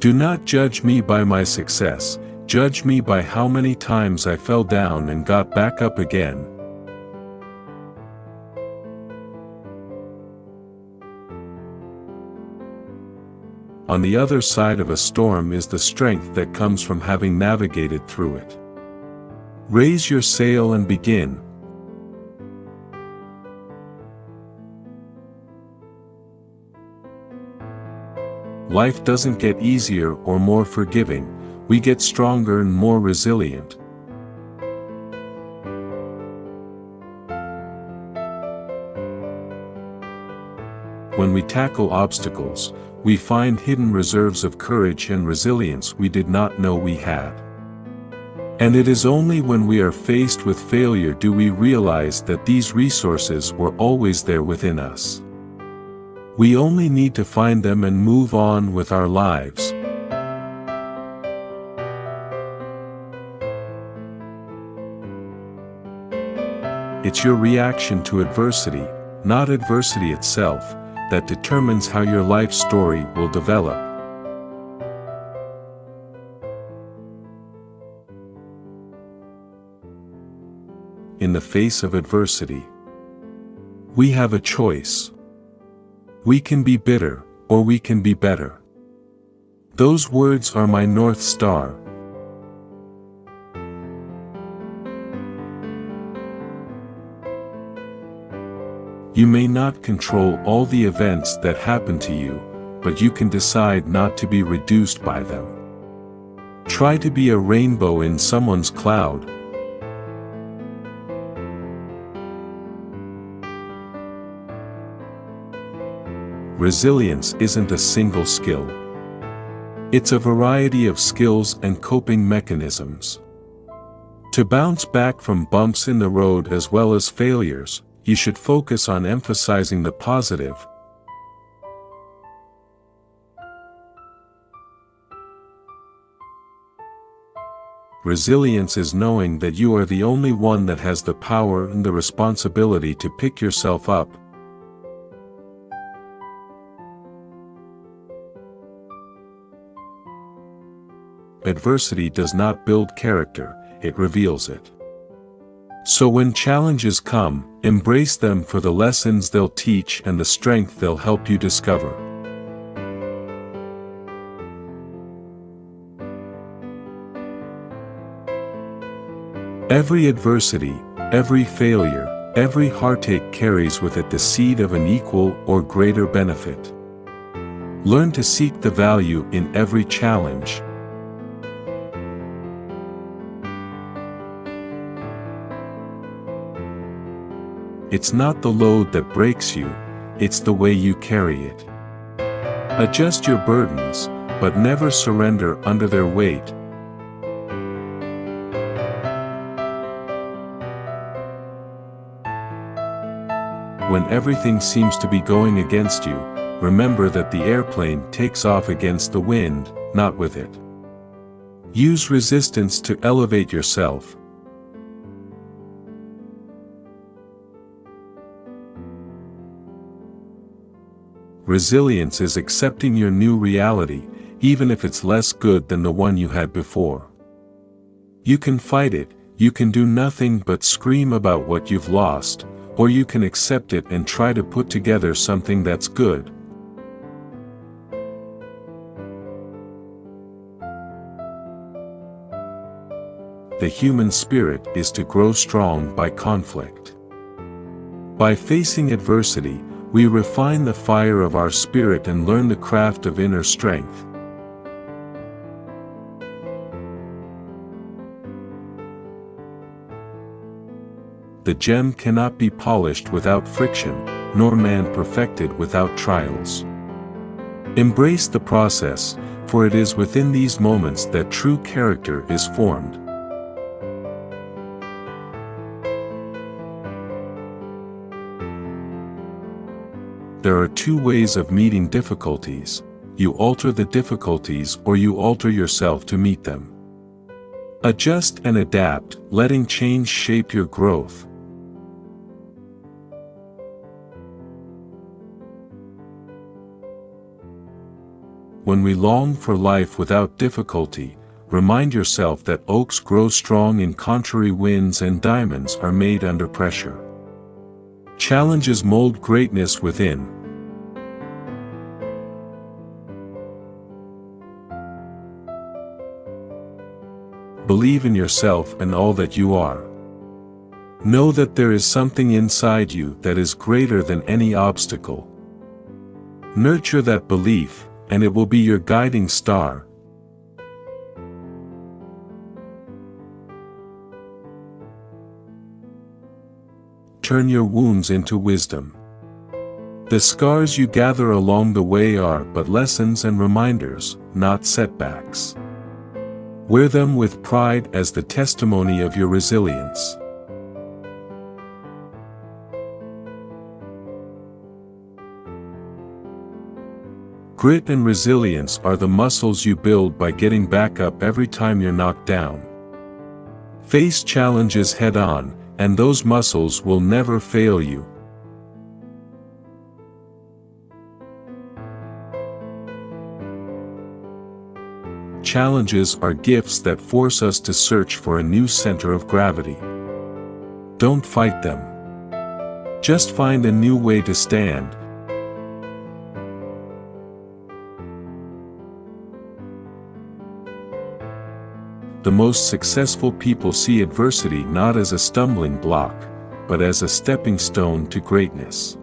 Do not judge me by my success, judge me by how many times I fell down and got back up again. On the other side of a storm is the strength that comes from having navigated through it. Raise your sail and begin. Life doesn't get easier or more forgiving, we get stronger and more resilient. When we tackle obstacles, we find hidden reserves of courage and resilience we did not know we had. And it is only when we are faced with failure do we realize that these resources were always there within us. We only need to find them and move on with our lives. It's your reaction to adversity, not adversity itself, that determines how your life story will develop. In the face of adversity, we have a choice. We can be bitter, or we can be better. Those words are my North Star. You may not control all the events that happen to you, but you can decide not to be reduced by them. Try to be a rainbow in someone's cloud. Resilience isn't a single skill. It's a variety of skills and coping mechanisms. To bounce back from bumps in the road as well as failures, you should focus on emphasizing the positive. Resilience is knowing that you are the only one that has the power and the responsibility to pick yourself up. Adversity does not build character, it reveals it. So when challenges come, embrace them for the lessons they'll teach and the strength they'll help you discover. Every adversity, every failure, every heartache carries with it the seed of an equal or greater benefit. Learn to seek the value in every challenge. It's not the load that breaks you, it's the way you carry it. Adjust your burdens, but never surrender under their weight. When everything seems to be going against you, remember that the airplane takes off against the wind, not with it. Use resistance to elevate yourself. Resilience is accepting your new reality, even if it's less good than the one you had before. You can fight it, you can do nothing but scream about what you've lost, or you can accept it and try to put together something that's good. The human spirit is to grow strong by conflict. By facing adversity, we refine the fire of our spirit and learn the craft of inner strength. The gem cannot be polished without friction, nor man perfected without trials. Embrace the process, for it is within these moments that true character is formed. There are two ways of meeting difficulties: you alter the difficulties or you alter yourself to meet them. Adjust and adapt, letting change shape your growth. when we long for life without difficulty, remind yourself that oaks grow strong in contrary winds and diamonds are made under pressure. Challenges mold greatness within. Believe in yourself and all that you are. Know that there is something inside you that is greater than any obstacle. Nurture that belief, and it will be your guiding star. Turn your wounds into wisdom. The scars you gather along the way are but lessons and reminders, not setbacks. Wear them with pride as the testimony of your resilience. Grit and resilience are the muscles you build by getting back up every time you're knocked down. Face challenges head on, and those muscles will never fail you. Challenges are gifts that force us to search for a new center of gravity. Don't fight them. Just find a new way to stand. The most successful people see adversity not as a stumbling block, but as a stepping stone to greatness.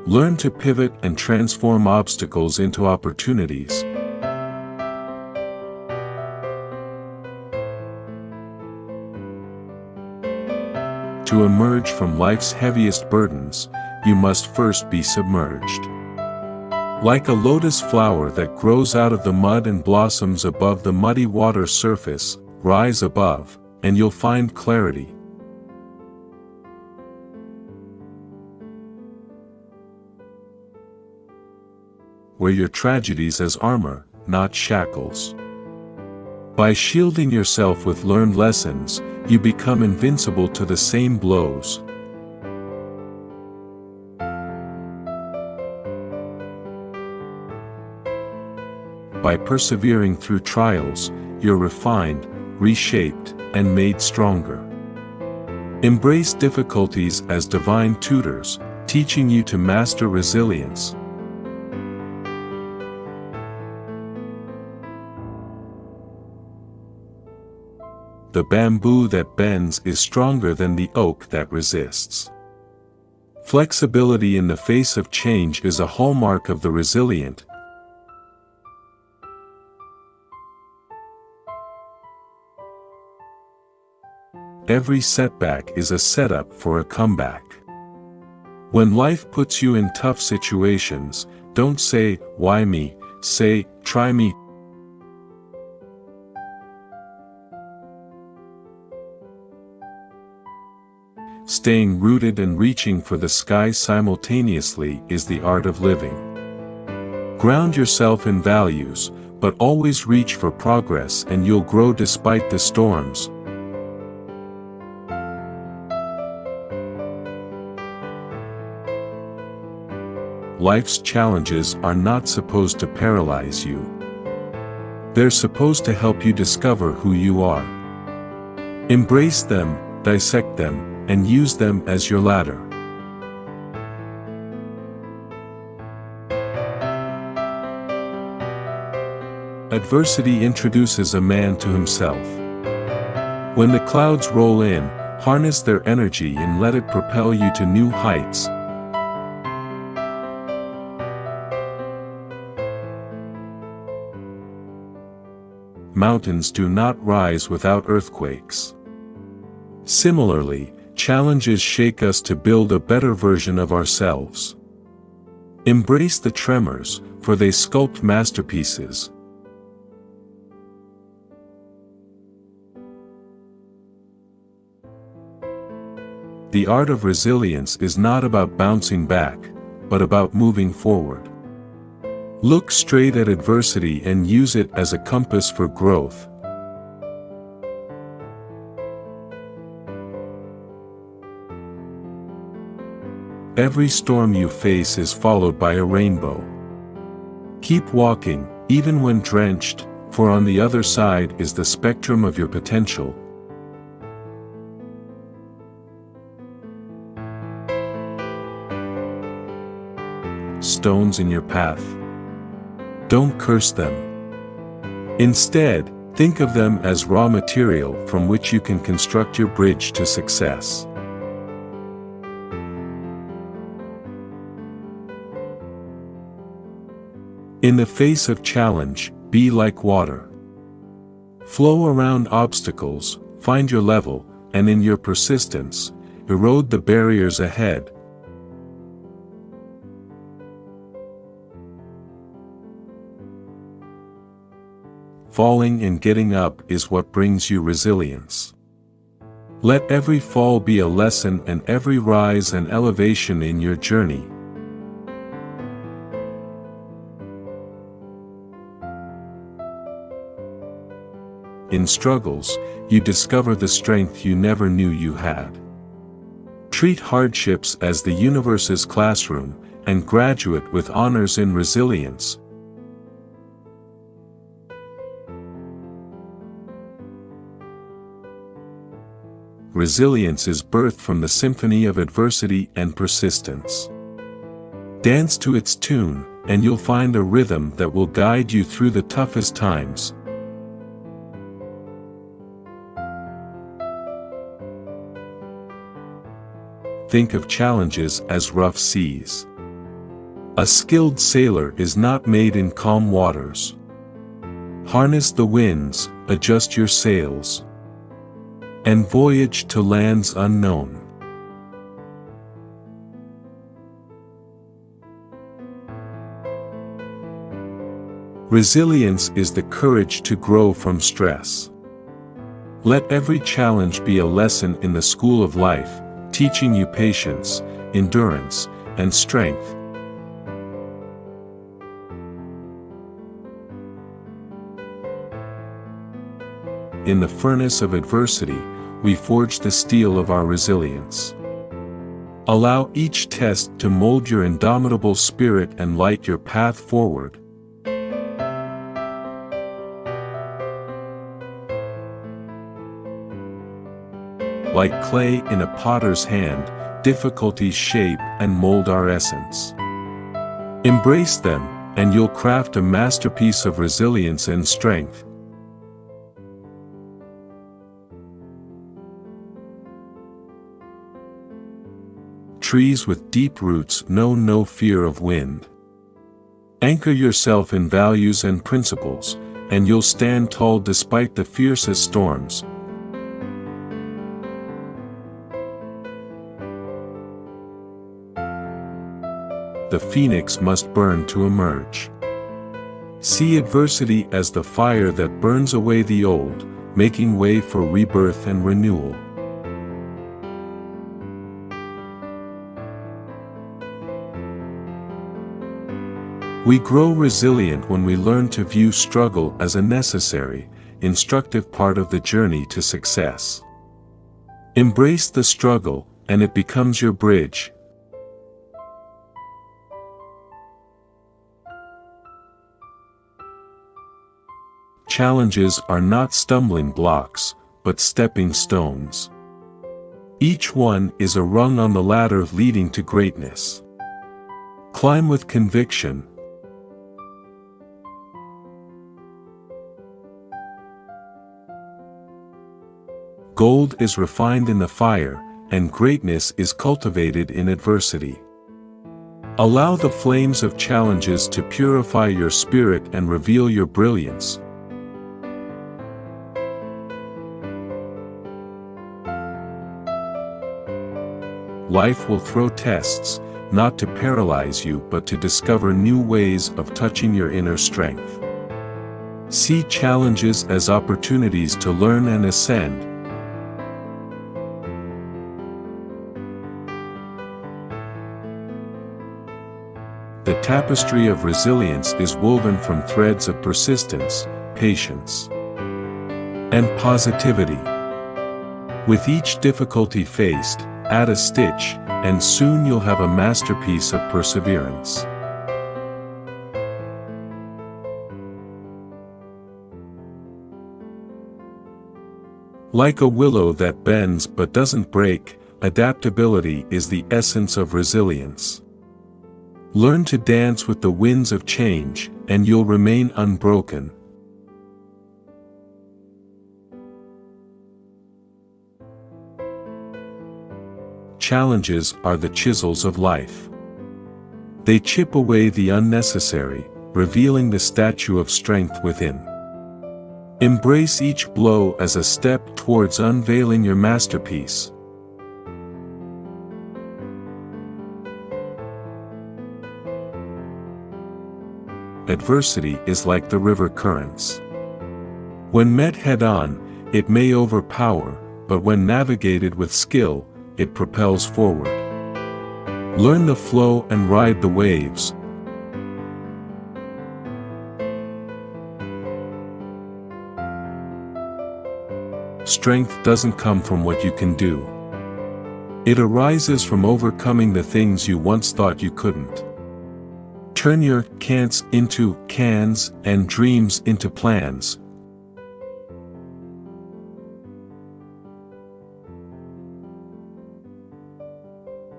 Learn to pivot and transform obstacles into opportunities. To emerge from life's heaviest burdens, you must first be submerged. Like a lotus flower that grows out of the mud and blossoms above the muddy water surface, rise above, and you'll find clarity. Wear your tragedies as armor, not shackles. By shielding yourself with learned lessons, you become invincible to the same blows. By persevering through trials, you're refined, reshaped, and made stronger. Embrace difficulties as divine tutors, teaching you to master resilience. The bamboo that bends is stronger than the oak that resists. Flexibility in the face of change is a hallmark of the resilient. Every setback is a setup for a comeback. When life puts you in tough situations, don't say, "Why me?" Say, "Try me." Staying rooted and reaching for the sky simultaneously is the art of living. Ground yourself in values, but always reach for progress and you'll grow despite the storms. Life's challenges are not supposed to paralyze you. They're supposed to help you discover who you are. Embrace them, dissect them, and use them as your ladder. Adversity introduces a man to himself. When the clouds roll in, harness their energy and let it propel you to new heights. Mountains do not rise without earthquakes. Similarly, challenges shake us to build a better version of ourselves. Embrace the tremors, for they sculpt masterpieces. The art of resilience is not about bouncing back, but about moving forward. Look straight at adversity and use it as a compass for growth. Every storm you face is followed by a rainbow. Keep walking, even when drenched, for on the other side is the spectrum of your potential. Stones in your path. Don't curse them. Instead, think of them as raw material from which you can construct your bridge to success. In the face of challenge, be like water. Flow around obstacles, find your level, and in your persistence, erode the barriers ahead. Falling and getting up is what brings you resilience. Let every fall be a lesson and every rise an elevation in your journey. In struggles, you discover the strength you never knew you had. Treat hardships as the universe's classroom, and graduate with honors in resilience. Resilience is birthed from the symphony of adversity and persistence. Dance to its tune, and you'll find a rhythm that will guide you through the toughest times. Think of challenges as rough seas. A skilled sailor is not made in calm waters. Harness the winds, adjust your sails, and voyage to lands unknown. Resilience is the courage to grow from stress. Let every challenge be a lesson in the school of life, teaching you patience, endurance, and strength. In the furnace of adversity, we forge the steel of our resilience. Allow each test to mold your indomitable spirit and light your path forward. Like clay in a potter's hand, difficulties shape and mold our essence. Embrace them, and you'll craft a masterpiece of resilience and strength. Trees with deep roots know no fear of wind. Anchor yourself in values and principles, and you'll stand tall despite the fiercest storms. The phoenix must burn to emerge. See adversity as the fire that burns away the old, making way for rebirth and renewal. We grow resilient when we learn to view struggle as a necessary, instructive part of the journey to success. Embrace the struggle, and it becomes your bridge. Challenges are not stumbling blocks, but stepping stones. Each one is a rung on the ladder leading to greatness. Climb with conviction. Gold is refined in the fire, and greatness is cultivated in adversity. Allow the flames of challenges to purify your spirit and reveal your brilliance. Life will throw tests, not to paralyze you but to discover new ways of touching your inner strength. See challenges as opportunities to learn and ascend. The tapestry of resilience is woven from threads of persistence, patience, and positivity. With each difficulty faced, add a stitch, and soon you'll have a masterpiece of perseverance. Like a willow that bends but doesn't break, adaptability is the essence of resilience. Learn to dance with the winds of change, and you'll remain unbroken. Challenges are the chisels of life. They chip away the unnecessary, revealing the statue of strength within. Embrace each blow as a step towards unveiling your masterpiece. Adversity is like the river currents. When met head-on, it may overpower, but when navigated with skill, it propels forward. Learn the flow and ride the waves. Strength doesn't come from what you can do. It arises from overcoming the things you once thought you couldn't. Turn your can'ts into cans and dreams into plans.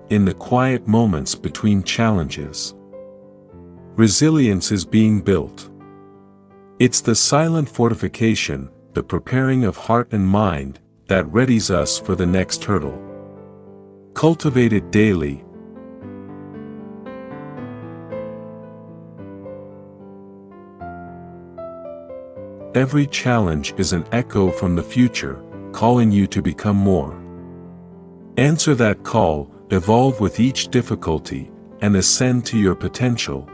In the quiet moments between challenges, resilience is being built. It's the silent fortification, the preparing of heart and mind, that readies us for the next hurdle. Cultivate it daily. Every challenge is an echo from the future, calling you to become more. Answer that call, evolve with each difficulty, and ascend to your potential.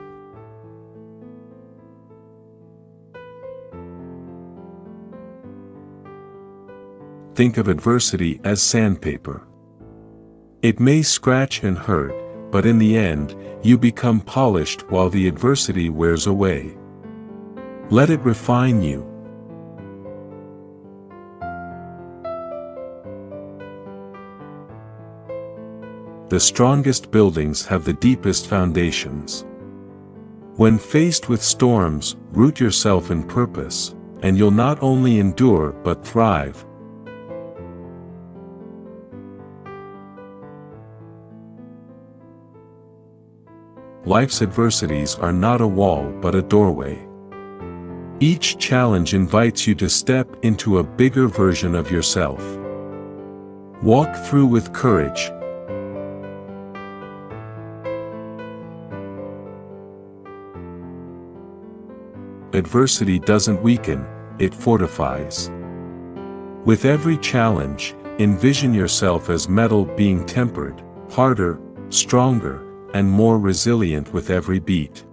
Think of adversity as sandpaper. It may scratch and hurt, but in the end, you become polished while the adversity wears away. Let it refine you. The strongest buildings have the deepest foundations. When faced with storms, root yourself in purpose, and you'll not only endure but thrive. Life's adversities are not a wall but a doorway. Each challenge invites you to step into a bigger version of yourself. Walk through with courage. Adversity doesn't weaken, it fortifies. With every challenge, envision yourself as metal being tempered, harder, stronger, and more resilient with every beat.